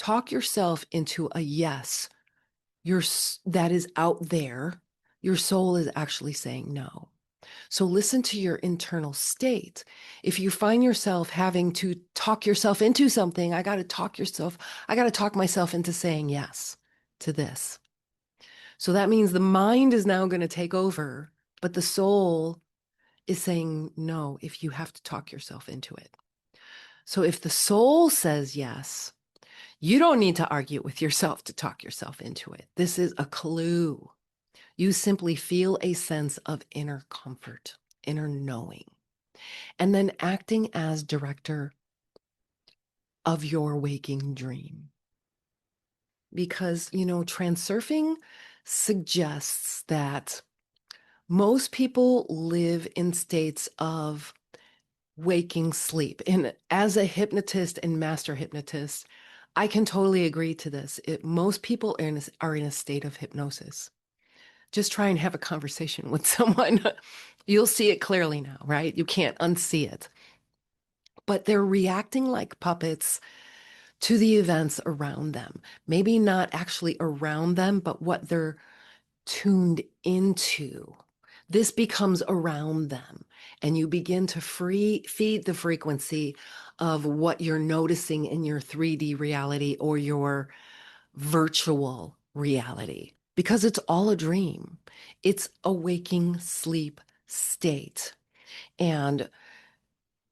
talk yourself into a yes. That is out there. Your soul is actually saying no. So listen to your internal state. If you find yourself having to talk yourself into something, I got to talk myself into saying yes to this. So that means the mind is now going to take over, but the soul is saying no if you have to talk yourself into it. So if the soul says yes, you don't need to argue with yourself to talk yourself into it. This is a clue. You simply feel a sense of inner comfort, inner knowing, and then acting as director of your waking dream. Because, transurfing suggests that most people live in states of waking sleep. And as a hypnotist and master hypnotist, I can totally agree to this. Most people are in a state of hypnosis. Just try and have a conversation with someone. You'll see it clearly now, right? You can't unsee it. But they're reacting like puppets to the events around them. Maybe not actually around them, but what they're tuned into. This becomes around them, and you begin to feed the frequency of what you're noticing in your 3D reality or your virtual reality, because it's all a dream. It's a waking sleep state. And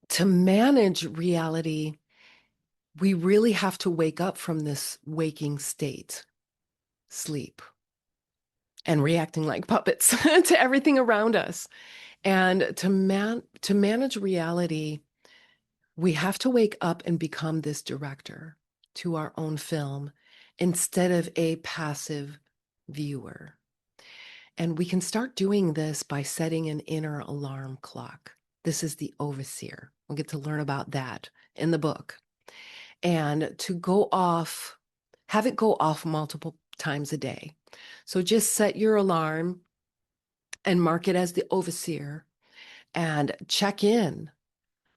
to manage reality, we really have to wake up from this waking state, sleep, and reacting like puppets to everything around us. And to manage reality, we have to wake up and become this director to our own film instead of a passive viewer. And we can start doing this by setting an inner alarm clock. This is the overseer. We'll get to learn about that in the book. And to have it go off multiple times a day. So just set your alarm and mark it as the overseer and check in.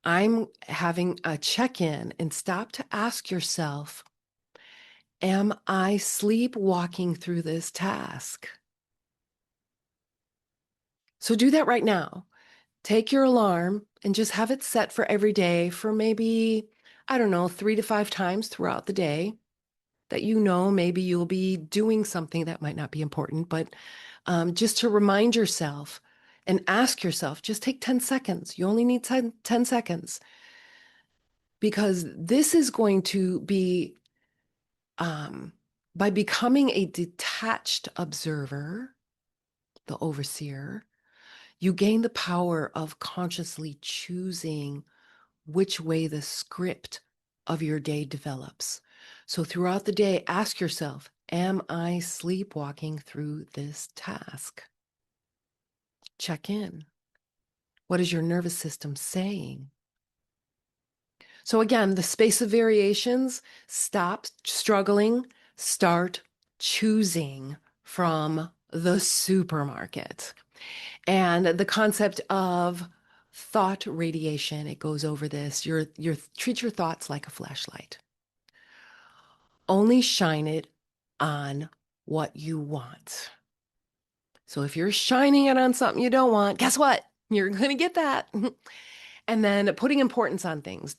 I'm having a check in and stop to ask yourself, am I sleepwalking through this task? So do that right now. Take your alarm and just have it set for every day for maybe, I don't know, 3 to 5 times throughout the day that maybe you'll be doing something that might not be important, but just to remind yourself and ask yourself, just take 10 seconds. You only need 10 seconds. Because this is going to be, by becoming a detached observer, the overseer, you gain the power of consciously choosing which way the script of your day develops. So throughout the day, ask yourself, am I sleepwalking through this task? Check in. What is your nervous system saying? So again, the space of variations, stop struggling, start choosing from the supermarket. And the concept of thought radiation, it goes over this. Treat your thoughts like a flashlight. Only shine it on what you want. So if you're shining it on something you don't want, guess what? You're going to get that. And then putting importance on things.